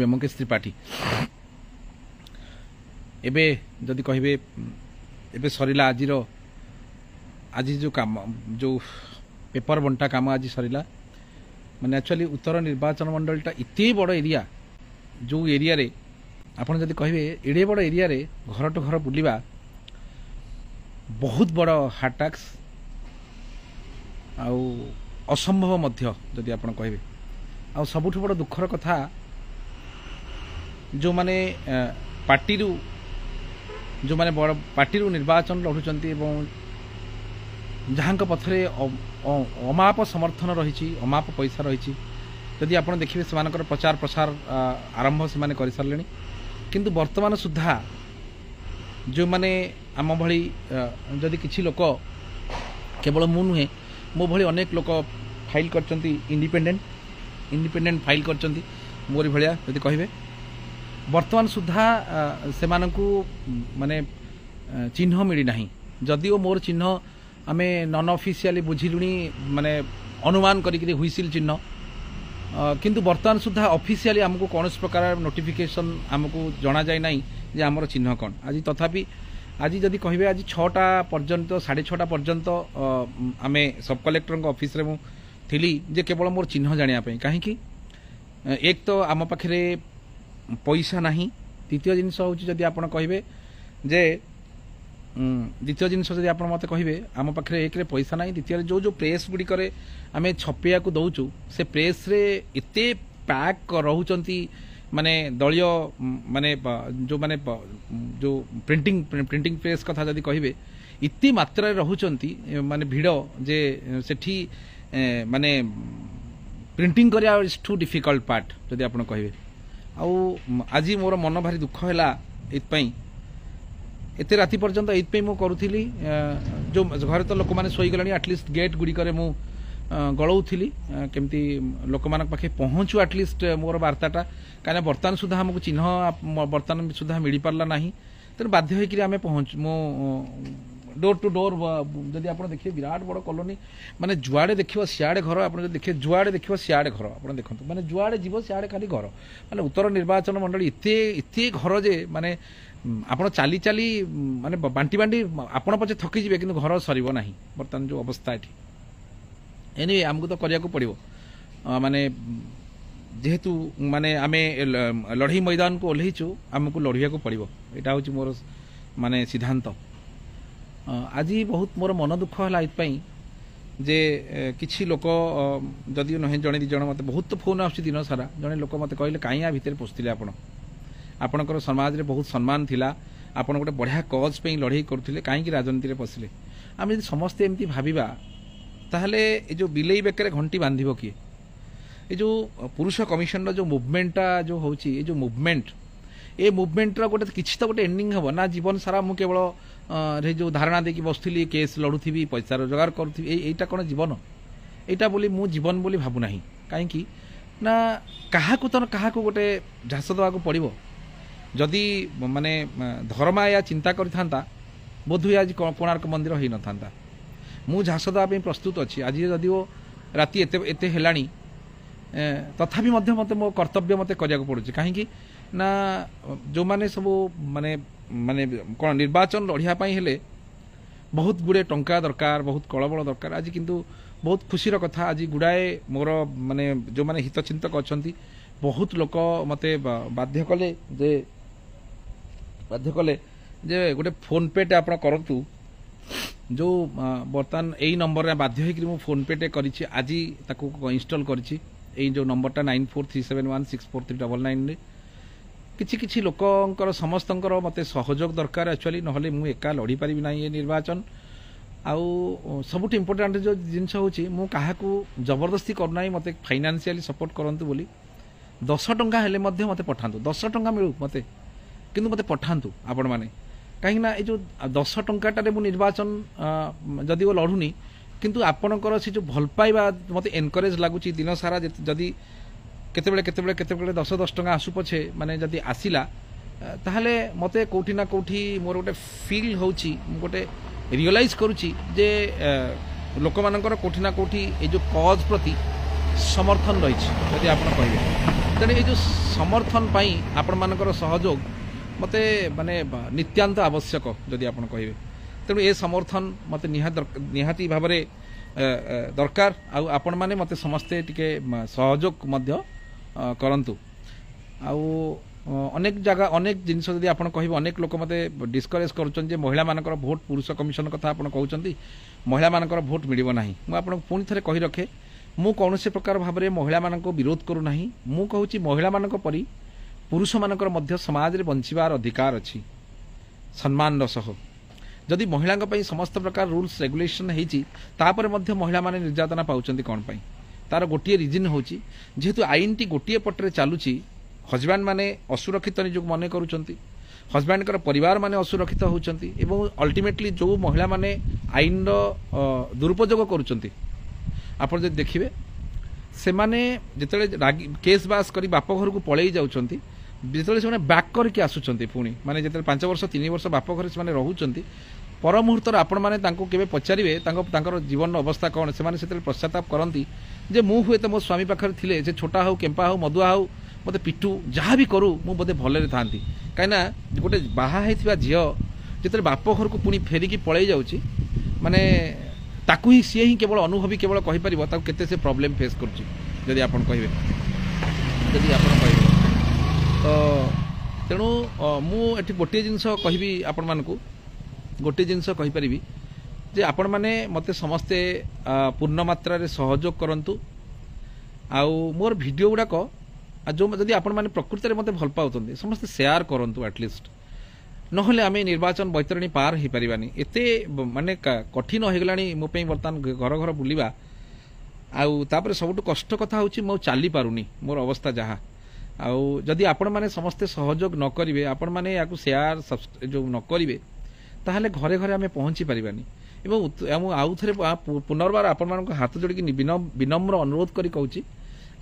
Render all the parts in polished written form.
ବ୍ୟୋମକେଶ ତ୍ରିପାଠୀ एबे जदि कहिबे एबे सरिला आज जो काम जो पेपर बंटा काम आज सरिला माने एक्चुअली उत्तर निर्वाचन मंडलटा इते बड़ एरिया जो एरिया रे आपण जदि कहिबे एडे बड़ एरिया रे घर टू घर बुलिबा बहुत बड़ हार्ड टैक्स आउ असंभव मध्य जदि आपण कहिबे आ सबुठ बड़ दुखर कथा जो माने पार्टी रू जो माने बड़ पार्टी रू निर्वाचन लड़ुचंती एवं जहाँ पथरे अमाप समर्थन रही अमाप पैसा रही जदि आप देखिए से प्रचार प्रसार आरंभ से कर सारे किंतु वर्तमान सुधा जो माने आम भली जदि किसी लोक केवल मु नुहे मो भली अनेक लोक फाइल करचंती इंडिपेंडेंट फाइल करचंती मोरी भलिया जदि कहिबे वर्तमान सुधा से माने चिन्ह मिली ना जदिओ मोर चिन्ह आमे नॉन ऑफिशियली बुझिलुनी माने अनुमान करी हुइसिल चिन्ह किंतु वर्तमान सुधा ऑफिशियली हमको कौन प्रकार नोटिफिकेशन हमको जना जाए ना जे आमर चिन्ह कौन आज तथापि आज जदि कहिबे आज 6टा पर्यंत 6:30 पर्यंत आमे सब कलेक्टर ऑफिस रे मु थिली जे केवल मोर चिन्ह जानिया पई काहे कि एक तो आम पाखरे पैसा नहीं द्वितीय जिनस हूँ जदि आप कहे जे द्वितीय जिनस जदि आप मत कहे आम पाखे एक पैसा ना द्वितीय जो जो प्रेस गुड़िक आम छपैया को दौचु से प्रेस रे एते पैक रोचंती माने दलिय माने जो माने जो प्रिंटिंग प्रेस कथा जदि कहे इति मात्रा रोचंती माने भिड़ जे सेठी माने प्रिंटिंग करिया इज टू डिफिकल्ट पार्ट जदि आप कहे आउ आज मोर मन भारी दुख है एते राति पर्यंत ये मु करूली जो घर तो लोक मैंने शोगले आटलिस्ट गेट गुड़िक गलाऊली केमती लोक मान पाखे पहुँचू आटलिस्ट मोर वार्ताटा कहीं बर्तमान सुधा आमको चिन्ह बर्तमान सुधा मिल पार्ला ना तेणु बाध्य होमें पहुँच मो डोर टू डोर जदि आप देखिए विराट बड़ कॉलोनी माने जुआड़े देखिए सियाड़े घर आप देखिए जुआड़े देखिए सियाड़े घर आप देखो माने जुआड़े जीव सियाड़े खाली घर माने उत्तर निर्वाचन मंडली इते घर जे माने आप चाली चाली माने बांटी बांटी आपण पचे थकी जिवे किंतु घर सरीबो नाही बर्तमान जो अवस्था एठी एनी आमको तो करिया को पड़िबो माने जेहेतु माने आमे लड़ई मैदान को ओल्हीचु आमको लड़िया को पड़िबो एटा होची मोर माने सिद्धांत आज बहुत मोर मन दुख है जे किसी लोक जदि नुहे जड़े दिज मत बहुत फोन आसुच्छी दिन सारा जड़े लोक मत कहले कहीं भितर पशुले आपणकर समाज रे बहुत सम्मान थिला आपण गोटे बढ़िया कज पे लड़ई करुले कहीं राजनीति में पशिले आम यदि समस्ते एमती भाविबा ताहले ए जो बिलेई बेकर घंटी बांधिबो किए ये जो पुरुष कमिशन जो मुवमेंटा जो होची ये जो मुवमेंट ए मुवमेंटर गोटे किसी तो गोटे एंडिंग हम ना जीवन सारा मु केवल रे जो धारणा देकी बसुली केस लड़ुथी पैसा रोजगार करुथी एटा कौन जीवन एटा बोली मु जीवन बोली भाबु नाही कहीं ना क्या गोटे झास देवा पड़ो जदि माने धर्मा या चिंता करता बोधहुए आज कोणार्क मंदिर हो न था मु झास देवाई प्रस्तुत अच्छी आज जदिओ राति एते हेलाणी तथापि मध्य मते मो कर्तव्य मते करिया पड़ुछि कहीं ना जो माने सब माने माने कौन निर्वाचन लड़िया हेले बहुत गुड़े टंका दरकार बहुत कलबल दरकार आज किंतु बहुत खुशीर कथा आज गुड़ाए मोर माने जो माने हितचिंतक अच्छा बहुत लोक मते बाध्य कले जे गोटे फोन पे टे आप करतु जो बर्तमान यही नंबर रे बाध्य होकर मु फोन पे टे करिछि आज ताकू इंस्टॉल करिछि एई जो नंबरटा 9437164399 किछि किछि लोकंकर समस्तंकर मते सहयोग दरकार एक्चुअली नहले मु एका लड़ी पारिबि ना ये निर्वाचन आउ सबुठ इम्पोर्टाट जो जिनस होची मु काहाकू जबरदस्ती करना मते फाइनान्शियली सपोर्ट करंतु बोली 10 टंका हेले मध्य मते पठांतु 10 टंका मिलू मते किंतु मते पठांतु आपण माने कहीं ना ये जो 10 टंकाटे मु निर्वाचन जदि वो लड़ुनी किंतु आपणकर से जो भल पाइबा मते एनकरेज लगुच दिन सारा जदि केतेबेले 10 टंका आसु पछे माने जदि आसिला ताहले मते कोठी ना कोठी मोर गोटे फील होची गोटे रियलाइज करुची जे लोक मानकर कोठी ना कोठी ए जो कज प्रति समर्थन रही जदि आप कहे तेणु ये जो समर्थन पाई आपण मानकर सहयोग मते माने नित्यांत आवश्यक जदि आपण कहिबे तेणु ए समर्थन मते निहाती भाव दरकार आपण माने मते समस्ते टिके सहयोग मध्य करंतु अनेक जगह अनेक जिनस जदि आपण कहिबे अनेक लोक मते डिस्करेज करूछन जे महिला मानकर भोट पुरुष कमिशन कथा आपण कहउछंती महिला मानकर भोट मिलिबो नाही मु आपण पुनी थरे कहि रखे मु कौनसी प्रकार भाव में महिला मानक विरोध करू नाही मु कहूची महिला मानक परी पुरुष मानकर मध्य समाज रे बंचिबार अधिकार अछि सम्मान सह जदि महिला पई समस्त प्रकार रूल्स रेगुलेशन हेची तापर मध्य महिला माने निर्यातना पाउचंती कोन पई तार गोटिए रीजन होची जेहेतु आईन टी गोटिए पटरे चालुची हजबैंड माने असुरक्षित निजोग मने करूचंती हजबैंड कर परिवार माने असुरक्षित होउचंती एवं अल्टीमेटली जो महिला माने आईन रो दुरुपयोग करूचंती आप देखिए से माने जिते केस बास करी बाप घर को पलि जाउछंती जिते से बैक करके आसुचंती पुणी माने जिते 5 वर्ष 3 वर्ष बाप घर से रहउचंती पर मुहूर्त आपण माने तांको केबे पचारिबे तांकर जीवन अवस्था कौन से माने सेते पश्चाताप करंती जे मु हुए तो मो स्वामी पाखर थिले जे छोटा हो केम्पा हो मदुआ हो मते पिटू जहाँ भी करू मु बोधे भलरे थांती कहिना गोटे बाहा हेथिबा झियो जिते बाप घर को पुणी फेरिकी पलि जाउची माने ताकू ही सी ही केवल अनुभवी केवल कहि परिबो ताकू केते से प्रॉब्लम फेस करची जदि आपण कहिबे तो तेणु मु एठी गोटे जिंस कहबी आपण मानकू गोटे जिंस कहि परिबी जे आपण माने मते समस्ते पूर्ण मात्रा रे सहयोग करंतु आउ मोर वीडियो गुडाक जो जदि आपण माने प्रकृति रे मते भल पाउतंती समस्ते शेयर करंतु एटलीस्ट नहले आम निर्वाचन बैतरणी पार हो पारानी एत माने कठिन हो गलानी मो बर्तमान घर घर बुलवा आउे सबुठ कष्ट कथा हूँ मो चली पारुनी मोर अवस्था जहाँ आदि आपण मैंने समस्ते सहयोग न करेंगे आपण मैंने या शेयर जो न करेंगे ताहले घरे घरे आम पहुँची पारानी आउ थे पुनर्बार आपण मान हाथ जोड़ी विनम्र अनुरोध करी कहूँ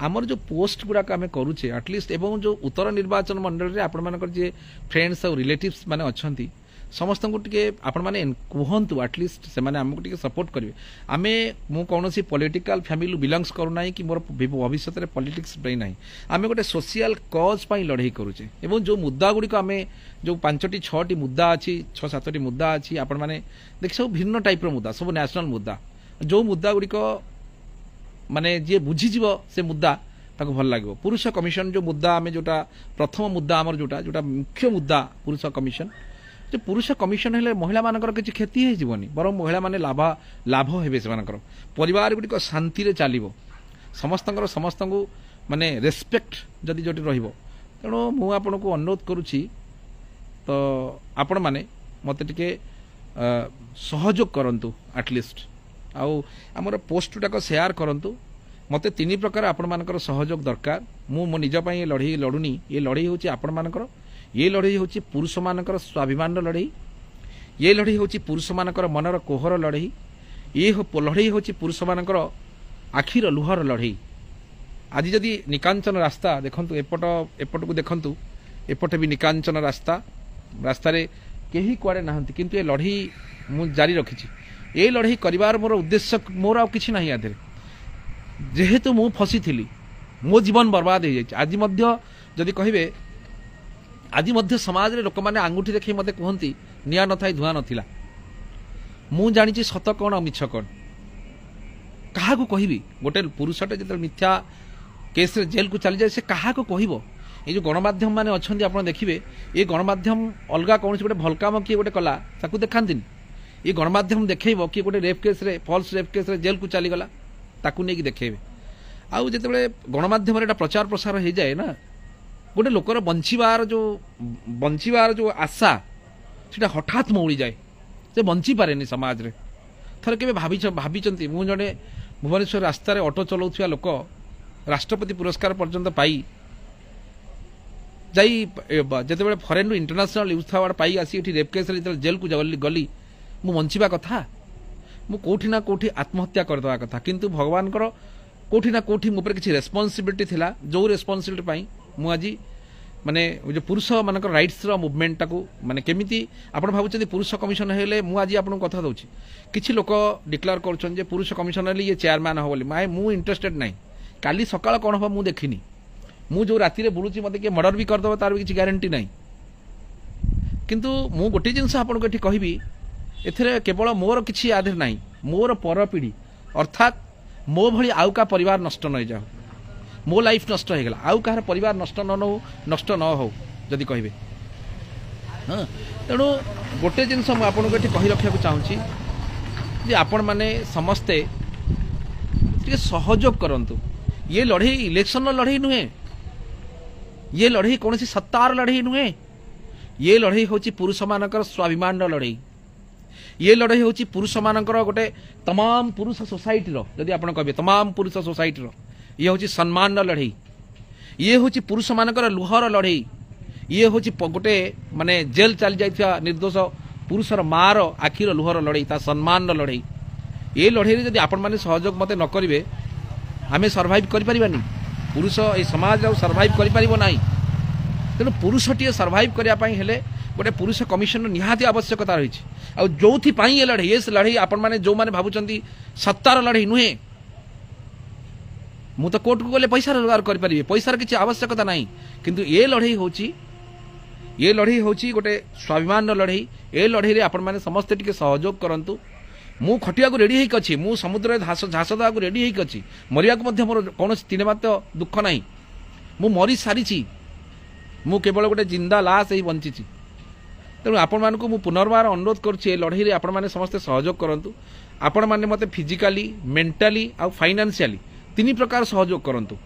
आमर जो पोस्ट गुड़ाक आम करुचे एटलिस्ट एवं जो उत्तर निर्वाचन मंडल रे आपण मानकर जे फ्रेंड्स और रिलेटिव्स माने अछंती समस्त को टिके आपण माने कहंतु एटलिस्ट से माने हमको टिके सपोर्ट करिवे आमे मु कोनोसी पॉलिटिकल फैमिली बिलोंग्स करू नाही कि मोर भविष्य रे पॉलिटिक्स पई नाही आमे गोटे सोशल कॉज पई लड़ाई करूचे एवं जो मुद्दा गुडी को आमे जो 5टी 6टी मुद्दा अछि 6-7टी मुद्दा अछि आपण माने देख सब भिन्न टाइप रो मुद्दा सब नेशनल मुद्दा जो मुद्दा गुडी को माने जे बुझीजीव से मुद्दा ताको भल लागो पुरुष कमिशन जो मुद्दा आमे जोटा प्रथम मुद्दा आमर जोटा जोटा मुख्य मुद्दा पुरुष कमिशन जो पुरुष कमिशन हेले महिला मानकर किछि क्षति हे जीवनी बरम महिला माने लाभ हेबे से मानकर परिवार गुडी को शांति रे चालिबो समस्तंकर समस्तंगु माने रेस्पेक्ट जदि जोटी रहिबो तेणु मु आपन को अनुरोध करूछि तो आपण माने मते टिके सहयोग करंतु एटलिस्ट आउ आमर पोस्ट टाक शेयर करंतु मते 3 प्रकार आपण मानकर सहयोग दरकार मु मो निज पई लड़ाई लड़ुनी ये लड़ाई होची आपण मानकर ये लड़ाई होची पुरुष मानकर स्वाभिमान लड़ाई ये लड़ाई होची पुरुष मानकर मनर कोहर लड़ाई ये लड़ाई होची पुरुष मानकर आखिर लुहर लड़ाई आज जदि निकांचन रास्ता देखंतु एपट को देखंतु एपटे भी निकांचन रास्ता रास्ता रे केही कुआडे नाहंती किंतु ये लड़ाई मु जारी रखिछि ये लड़ाई करिवार मोर उद्देश्य मोर आ किछि नाही आधे जेहेतु मु फसी थिली मो जीवन बर्बाद हो जाए आज मध्य जदि कहिबे आज मध्य समाज रे लोक माने आंगुठी देखि मते कहंती निया न थाई धुआ नथिला मु जानिछि सत कोन मिछ कोन काहा को कहिबी गोटे पुरुषटे जते मिथ्या केस रे जेल को चली जाए से काहा को कहिबो ये जो गणमाध्यम माने अछंती आपण देखिबे ये गणमाध्यम अलगा कोनसी गोटे भल काम कि गोटे कला ताकू देखांतिन ये गणमाध्यम देखैबो कि गोटे रेप केस रे फॉल्स रेप केस रे जेल को चली गला ताकू नेकी देखैबे आउ जेतेबेले गणमाध्यम रे प्रचार प्रसार हो जाए ना गोटे लोकर बंचिबार जो आशा सेटा हठात मौली जाए से बंची पारेनी समाज रे थर केबे भाबिचंती मु जने भुवनेश्वर रास्ता रे ऑटो चलाउथिया लोक राष्ट्रपति पुरस्कार पर्यंत पाई जाई जेतेबेले फॉरेन इंटरनेशनल यूथ अवार्ड पाई आसी एठी रेप केस रे जेल को गली मु बंचिबा कथा मु कोठी ना कोठी आत्महत्या करदवा कथा किंतु भगवान कर कोठी ना कोठी मोपर किछि रेस्पोंसिबिलिटी थिला जो रेस्पोंसिबिलिटी पाई मु आजी माने जो पुरुष मानकर राइट्स रो मूवमेंट टाकू माने केमिति आपण भाबुचंदी पुरुष कमिशन हेले मु आजी आपण कथा दउछि किछि लोक डिक्लेयर करछन जे पुरुष कमिशन हेले ये चेयरमैन हो बोली माय मु इंटरेस्टेड नाही काली सकाळ कोन हो मु देखिनी मु जो राति रे बुलुची मते के मर्डर भी करदब तार भी किसी ग्यारंटी नहीं किंतु मु गोटे जिनस आपको ये कहबी एथिरे केवल मोर किसी आधे नहीं मोर पर पीढ़ी अर्थात मो भली आउ का परिवार नष्ट न जाओ मो लाइफ नष्ट हो गला आउ कहार परिवार नष्ट न हो नष्ट न हो जदि कहबे हाँ तेणु गोटे जिनस मुझे आपको ये कही रखा चाहूँगी जे आपण मैंने समस्ते टे सहयोग करंतु ये लड़े इलेक्शन लड़े नुहे ये लड़े कौन सी सत्तार लड़े नुहे ये लड़े हूँ पुरुष मानकर स्वाभिमान लड़े ये लड़े हूँ पुरुष मानकर गोटे तमाम पुरुष सोसाइटी जदि आप कहे तमाम पुरुष सोसाइटी ये हूँ सम्मान लड़े ये हूँ पुरुष मानकर लुहर लड़े ये हूँ गोटे माने जेल चली जाइथिया निर्दोष पुरुषर मार आखिर लुहर लड़े सम्मान लड़े ये लड़े जदि आपण मैंने सहयोग मत न करेंगे आम सर्वाइव करें पुरुष ये समाज सर्वाइव कर तेणु पुरुष टी सर्वाइव करने गोटे पुरुष कमिशन निहाती आवश्यकता रही है जो ये लड़े ये लड़े आपण मैंने जो मैंने भावुं सत्तार लड़े नुहे मु तो कोर्ट को गले पैसा रोजगार करें पैसार किसी आवश्यकता ना किंतु ये लड़े हूँ गोटे स्वाभिमान लड़े ये लड़े आपण मैंने समस्ते टिके सहयोग करंतु मु खटिया को रेडी होइक अछि मु समुद्र झास दवा को रेडी होइक अछि मरिया को मध्य मोर कौन तीन मात्र दुख नहीं मु मरी सारी मु केवल गोटे जिंदा लाश ही बंची तेणु आपण मानक मु पुनर्बार अनुरोध करुच्ची लड़े आपण मैंने समस्ते सहयोग करंतु आपण मैंने मते फिजिकाली मेंटाली आउ फाइनान्शियली तीन प्रकार सहयोग करंतु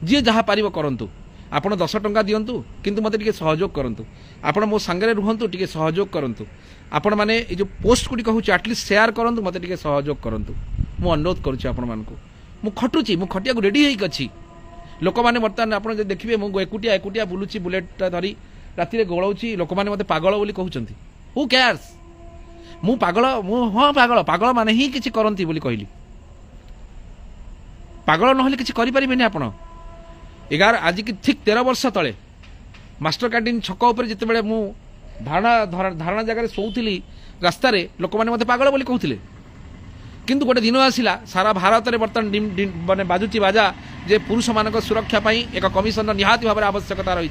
जी जहाँ पारिबो करंतु आपण 10 टंका दियंतु किंतु मते टिके सहयोग करंतु आपण मो संगे रुहंतु टिके सहयोग करंतु आपण माने ए जो पोस्ट गुडी कहूची एटलीस्ट शेयर करंतु मते टिके सहयोग करंतु मु अनुरोध करूची आपण मानकु मु खटुची मु खटिया को रेडी हेई कछि लोक माने वर्तमान आपण जे देखिबे मु एकुटिया एकुटिया बुलुची बुलेट धरी राति रे गोळौची लोक माने मते पागल बोली कहउचंती हु केयर्स मु पागल मु हां पागल पागल माने ही किछि करंती बोली कहली पागल नहले किछि करि परिबेनी आपण 11 आज की ठीक 13 वर्ष तले मास्टर कैंटीन छक उपर जिते बड़े मु धारणा जगह शोली रास्त लोक मैंने मत पागल बोली कहते किंतु गोटे दिन आसला सारा भारत में बर्तमान माने बाजुची बाजा जे पुरुष मान सुरक्षा एक कमिशन निहाती भाव आवश्यकता रही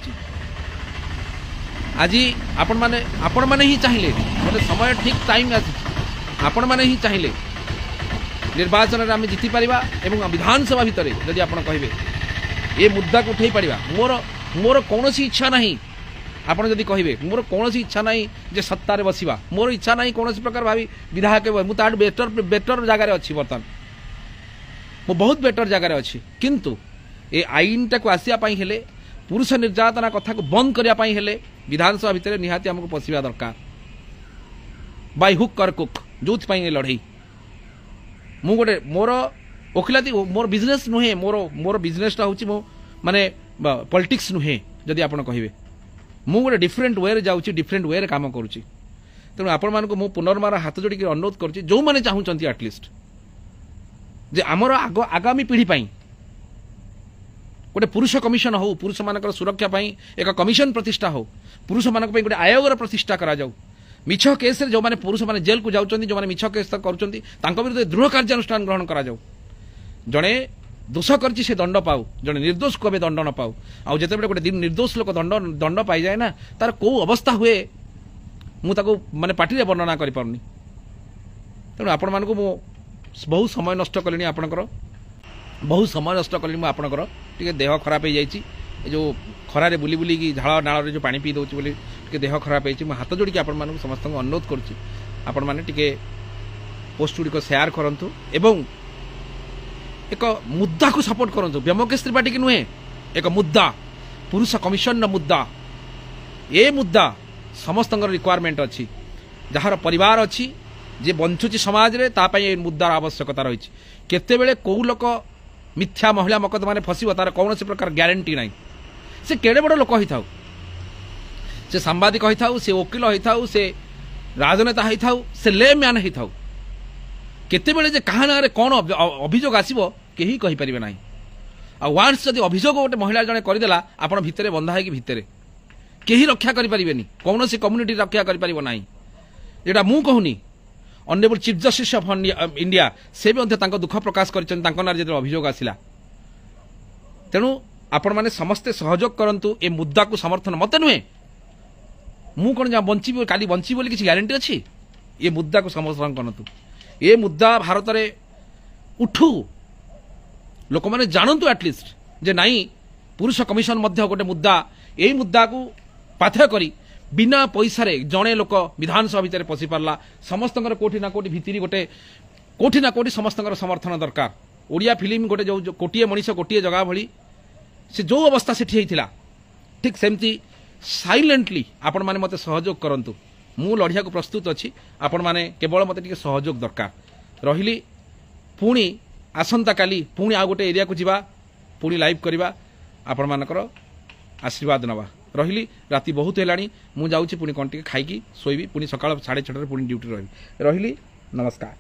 आज आपण मैंने ही चाहिए गोटे समय ठीक टाइम आसी आपण मैंने ही चाहिए निर्वाचन में आम जीति पारिबा एवं विधानसभा भितर जदि आप कहे ये मुद्दा को उठे पारिबा मोर कौन इच्छा नहीं आपड़ जदि कहे मोर कौन इच्छा नहीं जे सत्तार बसवा मोर इच्छा नहीं कौन प्रकार भावी विधायक मुझे बेटर जगार अच्छी बर्तमान मु बहुत बेटर जगार अच्छी किंतु ये आईन टाक आसापी हेले पुरुष निर्यातना कथा को बंद करने विधानसभा भितर निहाती आमको पशिबा दरकार बाय हुक कर कुक जो लड़े मु गोटे मोर वकिलाती मोर बिजनेस नुहे मोर बिजनेसटा हूँ मो माने पॉलिटिक्स नुहे जदि आप कहे मु गोटे डिफरेंट वे जाऊँगी डिफरेंट वे काम करुँची तेणु आपण मानक मु पुनर्बार हाथ जोड़ी अनुरोध करुँची जो मैंने चाहूँगी एटलिस्ट जे आमर आगामी पीढ़ी पाई गोटे पुरुष कमिशन हो पुरुष मानकर सुरक्षा पाई एक कमिशन प्रतिष्ठा हो पुरुष मानक गोटे आयोगर प्रतिष्ठा करा जाऊ मिछ केस जो मैंने पुरुष मैंने जेल को जाऊँच जो मैंने मिछ केस कर विरुद्ध दृढ़ कार्यानुष्ठान ग्रहण करा जाऊ जड़े दोष कर दंड पाऊ जड़े निर्दोष को दंड न पाऊ आउ जिते गोटे दिन निर्दोष लोक दंड पाई जाए ना तार कौ अवस्था हुए मुझे माने पार्टी वर्णना कर पारुनी तेणु आपण मानक मु बहुत समय नष्ट कली आपणकर बहुत समय नष्ट कली आपणकर टे देह खराब हो जाइए जो खरारे बुली बुली की झाड़ नाल जो पानी पी दूसरी बोली टे देह खराब हो हाथ जोड़ी आपण मानक समस्त अनुरोध करुच्ची आपण मैंने टे पोस्ट गुड़िक शेयर करूँ एवं एक मुद्दा को सपोर्ट करूँ ब्योमकेश त्रिपाठी की नुहे एक मुद्दा पुरुष कमिशन मुद्दा ये मुद्दा समस्त रिक्वायरमेंट अच्छी जार परिवार अच्छी जे बंचुची समाज रे तापाई मुद्दार आवश्यकता रही केते बेले कौ लोक मिथ्या महिला मकदमा फसब तार कौन से प्रकार ग्यारंटी ना से केड़े बड़ लोक होता से सांबादिक होता से वकिल होता से राजनेता होता से ले मैन होता केते बेले जे कहा ना कौन अभियोग आसीबो केही कहि परिबे नाही आ वांस जदि अभियोग गोटे महिला जने करदेला आपण भितरे बंधा है कि भितरे केही रक्षा करि परिबेनी कौन से कम्युनिटी रक्षा करि परिबो नाही जेटा मु कहूनी honourable chief justice of India से भी दुख प्रकाश कर अभियोग आसला तेणु आपण माने समस्ते सहयोग करंतु ए मुद्दा को समर्थन मत नुहे मु कौन जहाँ बंची काली बंची बोली किसी ग्यारंटी अच्छी ये मुद्दा को समर्थन करंतु ए मुद्दा भारत रे उठू लोक मैंने जानतु एटलिस्ट जे नाई पुरुष कमिशन मध्य गोटे मुद्दा यही मुद्दा को पाथ्य करी बिना पैसा रे जड़े लोक विधानसभा भितर पशि पार्ला समस्त कोठी ना कोठी भितरी गोटे कोठी ना कोठी समस्त समर्थन दरकार ओडिया फिल्म गोटे जो कोटिए मनीष कोटिए जगह भली से जो अवस्था से होता ठीक सेमती साइलेंटली आपण माने मते सहयोग करंतु मु लड़िया को प्रस्तुत अच्छी आपण माने केवल मते टिके सहयोग दरकार रहिली पुणी आसंता काली पुणी आ गोटे एरिया को जीवा पुणी लाइव करवा आपण मानकर आशीर्वाद नवा रहिली राति बहुत हेलाणी मु जाउची पुणी कौन टिके खाइकी सोईबी पुणी सकाळ 6:30 पुणी ड्यूटी रहिली नमस्कार।